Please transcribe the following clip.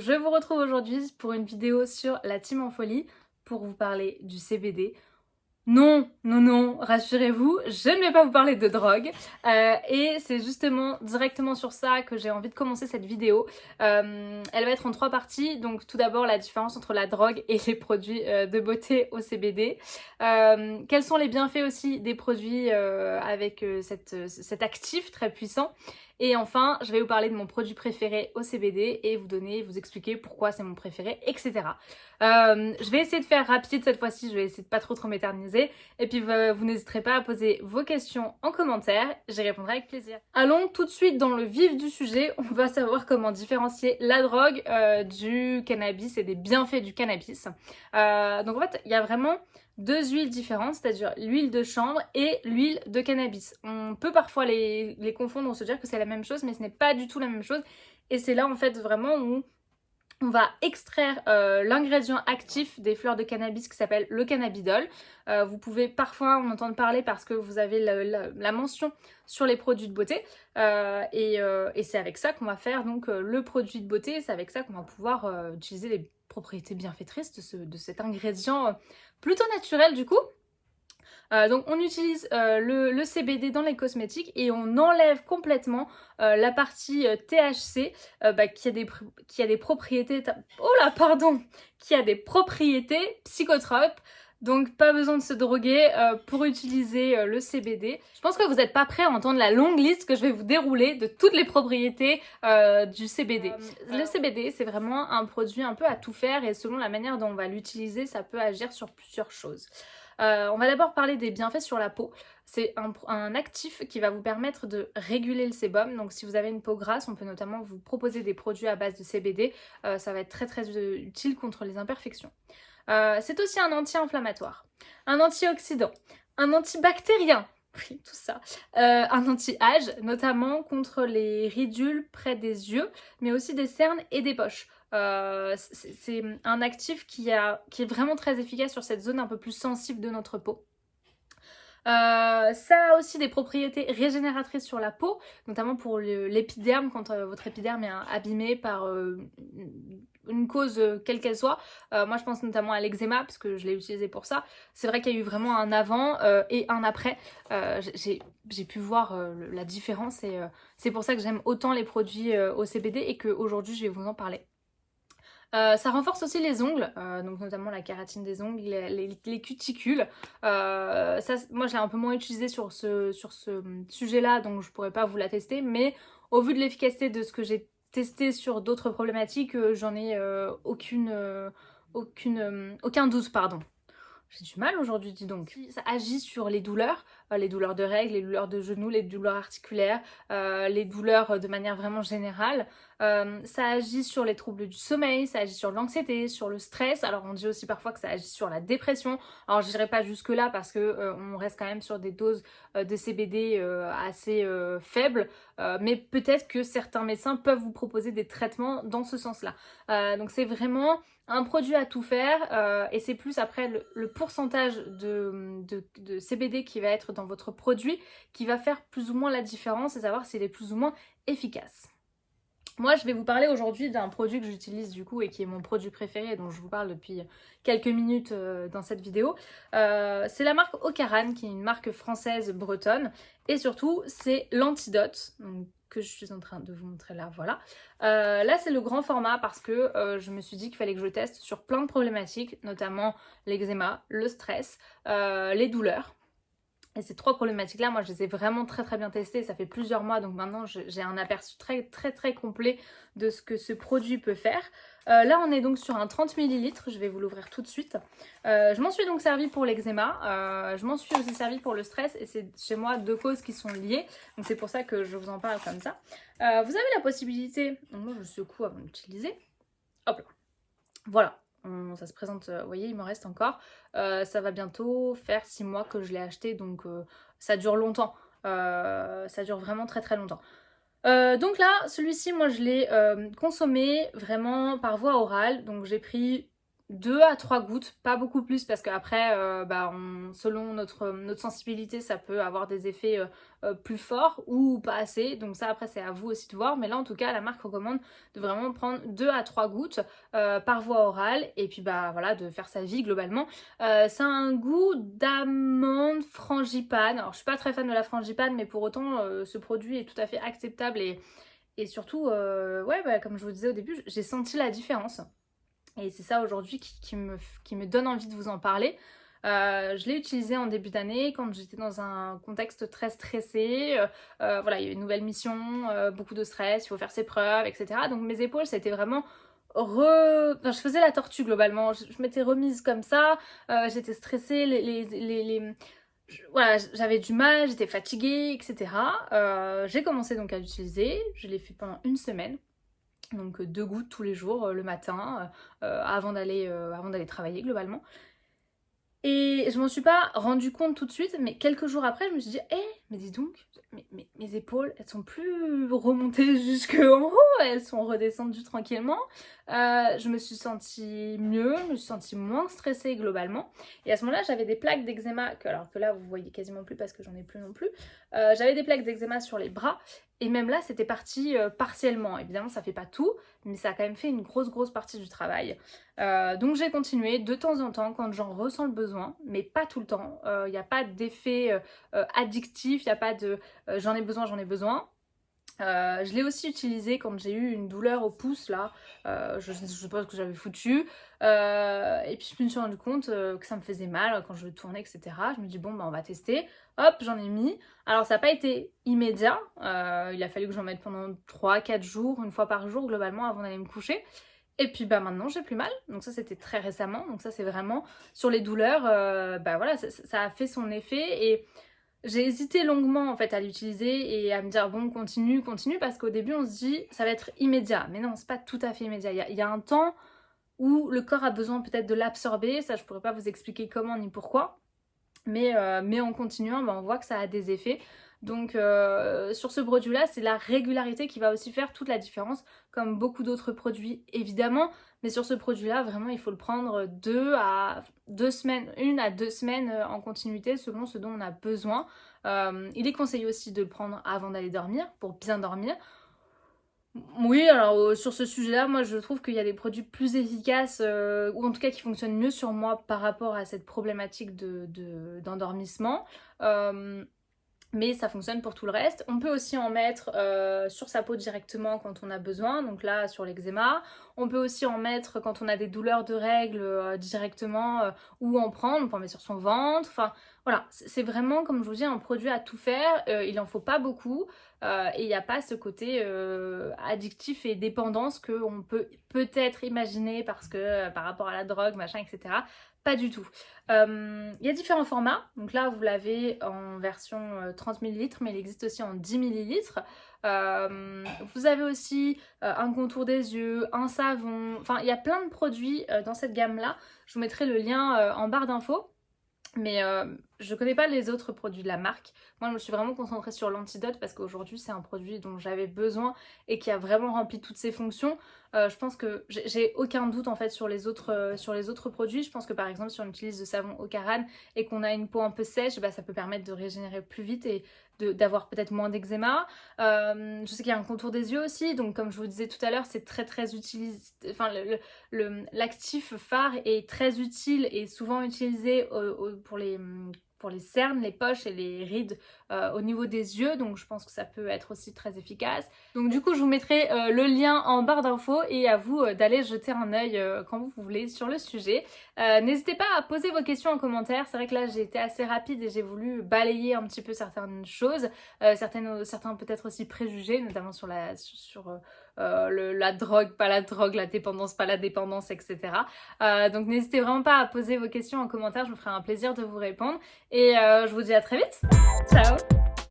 je vous retrouve aujourd'hui pour une vidéo sur la team en folie pour vous parler du CBD. Non, non, non, rassurez-vous, je ne vais pas vous parler de drogue et c'est justement directement sur ça que j'ai envie de commencer cette vidéo. Elle va être en 3 parties, donc tout d'abord la différence entre la drogue et les produits de beauté au CBD. Quels sont les bienfaits aussi des produits avec cet actif très puissant. Et enfin, je vais vous parler de mon produit préféré au CBD et vous expliquer pourquoi c'est mon préféré, etc. Je vais essayer de faire rapide cette fois-ci, je vais essayer de pas trop m'éterniser. Et puis vous n'hésiterez pas à poser vos questions en commentaire, j'y répondrai avec plaisir. Allons tout de suite dans le vif du sujet, on va savoir comment différencier la drogue du cannabis et des bienfaits du cannabis. Donc en fait, il y a vraiment 2 huiles différentes, c'est-à-dire l'huile de chanvre et l'huile de cannabis. On peut parfois les confondre, on se dire que c'est la même chose, mais ce n'est pas du tout la même chose. Et c'est là en fait vraiment où on va extraire l'ingrédient actif des fleurs de cannabis qui s'appelle le cannabidol. Vous pouvez parfois en entendre parler parce que vous avez la mention sur les produits de beauté. Et c'est avec ça qu'on va faire donc le produit de beauté. C'est avec ça qu'on va pouvoir utiliser les propriétés bienfaitrices de cet ingrédient plutôt naturel du coup. Donc on utilise le CBD dans les cosmétiques et on enlève complètement la partie THC qui a des propriétés qui a des propriétés psychotropes. Donc pas besoin de se droguer pour utiliser le CBD. Je pense que vous n'êtes pas prêts à entendre la longue liste que je vais vous dérouler de toutes les propriétés du CBD. Le CBD, c'est vraiment un produit un peu à tout faire et selon la manière dont on va l'utiliser, ça peut agir sur plusieurs choses. On va d'abord parler des bienfaits sur la peau. C'est un actif qui va vous permettre de réguler le sébum. Donc si vous avez une peau grasse, on peut notamment vous proposer des produits à base de CBD. Ça va être très utile contre les imperfections. C'est aussi un anti-inflammatoire, un antioxydant, un antibactérien. Oui, tout ça. Un anti-âge, notamment contre les ridules près des yeux, mais aussi des cernes et des poches. C'est un actif qui est vraiment très efficace sur cette zone un peu plus sensible de notre peau. Ça a aussi des propriétés régénératrices sur la peau, notamment pour l'épiderme, quand votre épiderme est abîmé par une cause quelle qu'elle soit. Moi je pense notamment à l'eczéma, parce que je l'ai utilisé pour ça. C'est vrai qu'il y a eu vraiment un avant et un après. J'ai pu voir la différence et c'est pour ça que j'aime autant les produits au CBD et qu'aujourd'hui je vais vous en parler. Ça renforce aussi les ongles, donc notamment la kératine des ongles, les cuticules. Ça, moi, je l'ai un peu moins utilisé sur ce sujet-là, donc je pourrais pas vous la tester. Mais au vu de l'efficacité de ce que j'ai testé sur d'autres problématiques, j'en ai aucun doute, pardon. J'ai du mal aujourd'hui, dis donc. Ça agit sur les douleurs de règles, les douleurs de genoux, les douleurs articulaires, les douleurs de manière vraiment générale. Ça agit sur les troubles du sommeil, ça agit sur l'anxiété, sur le stress. Alors on dit aussi parfois que ça agit sur la dépression. Alors je n'irai pas jusque là parce que on reste quand même sur des doses de CBD assez faibles. Mais peut-être que certains médecins peuvent vous proposer des traitements dans ce sens-là. Donc c'est vraiment un produit à tout faire et c'est plus après le pourcentage de CBD qui va être dans votre produit qui va faire plus ou moins la différence et savoir s'il est plus ou moins efficace. Moi, je vais vous parler aujourd'hui d'un produit que j'utilise du coup et qui est mon produit préféré dont je vous parle depuis quelques minutes dans cette vidéo. C'est la marque Ocaran qui est une marque française bretonne et surtout c'est l'antidote que je suis en train de vous montrer là, voilà. Là c'est le grand format parce que je me suis dit qu'il fallait que je teste sur plein de problématiques, notamment l'eczéma, le stress, les douleurs. Et ces 3 problématiques-là, moi, je les ai vraiment très bien testées. Ça fait plusieurs mois, donc maintenant, j'ai un aperçu très complet de ce que ce produit peut faire. Là, on est donc sur un 30 ml. Je vais vous l'ouvrir tout de suite. Je m'en suis donc servi pour l'eczéma. Je m'en suis aussi servi pour le stress. Et c'est chez moi 2 causes qui sont liées. Donc, c'est pour ça que je vous en parle comme ça. Vous avez la possibilité... Donc, moi, je secoue avant d'utiliser. Hop là. Voilà. Ça se présente, vous voyez, il m'en reste encore. Ça va bientôt faire 6 mois que je l'ai acheté, donc ça dure longtemps. Ça dure vraiment très longtemps. Donc là, celui-ci, moi je l'ai consommé vraiment par voie orale. Donc j'ai pris 2 à 3 gouttes, pas beaucoup plus parce qu'après, selon notre sensibilité, ça peut avoir des effets plus forts ou pas assez. Donc ça, après, c'est à vous aussi de voir. Mais là, en tout cas, la marque recommande de vraiment prendre 2 à 3 gouttes par voie orale et puis voilà, de faire sa vie globalement. Ça a un goût d'amande frangipane. Alors, je suis pas très fan de la frangipane, mais pour autant, ce produit est tout à fait acceptable et surtout, comme je vous disais au début, j'ai senti la différence. Et c'est ça aujourd'hui qui me donne envie de vous en parler. Je l'ai utilisé en début d'année quand j'étais dans un contexte très stressé. Voilà, il y a une nouvelle mission, beaucoup de stress, il faut faire ses preuves, etc. Donc mes épaules, c'était vraiment Enfin, je faisais la tortue globalement. Je m'étais remise comme ça. J'étais stressée. Voilà, j'avais du mal, j'étais fatiguée, etc. J'ai commencé donc à l'utiliser. Je l'ai fait pendant une semaine. Donc 2 gouttes tous les jours, le matin, avant d'aller travailler globalement. Et je m'en suis pas rendu compte tout de suite, mais quelques jours après, je me suis dit, mais dis donc, mes épaules, elles sont plus remontées jusque en haut, elles sont redescendues tranquillement. Je me suis sentie mieux, je me suis sentie moins stressée globalement. Et à ce moment-là, j'avais des plaques d'eczéma, alors que là, vous voyez quasiment plus parce que j'en ai plus non plus. J'avais des plaques d'eczéma sur les bras, et même là, c'était parti partiellement. Évidemment, ça fait pas tout, mais ça a quand même fait une grosse partie du travail. Donc j'ai continué de temps en temps quand j'en ressens le besoin, mais pas tout le temps. Il n'y a pas d'effet addictif, il n'y a pas de j'en ai besoin. Je l'ai aussi utilisé quand j'ai eu une douleur au pouce là, je sais pas ce que j'avais foutu, et puis je me suis rendu compte que ça me faisait mal quand je tournais, etc. Je me dis bon on va tester, hop j'en ai mis. Alors ça n'a pas été immédiat, il a fallu que j'en mette pendant 3-4 jours, une fois par jour globalement avant d'aller me coucher. Et puis maintenant j'ai plus mal, donc ça c'était très récemment, donc ça c'est vraiment sur les douleurs, voilà ça a fait son effet et j'ai hésité longuement en fait à l'utiliser et à me dire bon continue parce qu'au début on se dit ça va être immédiat, mais non c'est pas tout à fait immédiat, il y a un temps où le corps a besoin peut-être de l'absorber, ça je pourrais pas vous expliquer comment ni pourquoi, mais en continuant on voit que ça a des effets. Donc sur ce produit là c'est la régularité qui va aussi faire toute la différence comme beaucoup d'autres produits évidemment, mais sur ce produit là vraiment il faut le prendre 1 à 2 semaines en continuité selon ce dont on a besoin. Il est conseillé aussi de le prendre avant d'aller dormir pour bien dormir. Oui, alors sur ce sujet-là, moi je trouve qu'il y a des produits plus efficaces, ou en tout cas qui fonctionnent mieux sur moi par rapport à cette problématique d'endormissement. Mais ça fonctionne pour tout le reste. On peut aussi en mettre sur sa peau directement quand on a besoin, donc là sur l'eczéma. On peut aussi en mettre quand on a des douleurs de règles directement, ou en prendre, on peut en mettre sur son ventre. Enfin voilà, c'est vraiment comme je vous dis un produit à tout faire, il en faut pas beaucoup et il n'y a pas ce côté addictif et dépendance qu'on peut peut-être imaginer parce que par rapport à la drogue, machin, etc. Pas du tout. Il y a différents formats, donc là vous l'avez en version 30 ml, mais il existe aussi en 10 ml. Vous avez aussi un contour des yeux, un savon, enfin il y a plein de produits dans cette gamme-là. Je vous mettrai le lien en barre d'infos. Mais je connais pas les autres produits de la marque. Moi je me suis vraiment concentrée sur l'antidote parce qu'aujourd'hui c'est un produit dont j'avais besoin et qui a vraiment rempli toutes ses fonctions. Je pense que j'ai aucun doute en fait sur les autres produits. Je pense que par exemple si on utilise le savon Ocaran et qu'on a une peau un peu sèche, ça peut permettre de régénérer plus vite et d'avoir peut-être moins d'eczéma. Je sais qu'il y a un contour des yeux aussi, donc comme je vous disais tout à l'heure, c'est très utilisé. Enfin, l'actif phare est très utile et souvent utilisé pour les cernes, les poches et les rides au niveau des yeux, donc je pense que ça peut être aussi très efficace. Donc du coup je vous mettrai le lien en barre d'infos et à vous d'aller jeter un œil quand vous voulez sur le sujet. N'hésitez pas à poser vos questions en commentaire, c'est vrai que là j'ai été assez rapide et j'ai voulu balayer un petit peu certaines choses, certains peut-être aussi préjugés, notamment sur la drogue, pas la drogue, la dépendance, pas la dépendance, etc. Donc n'hésitez vraiment pas à poser vos questions en commentaire, je me ferai un plaisir de vous répondre et je vous dis à très vite. Ciao.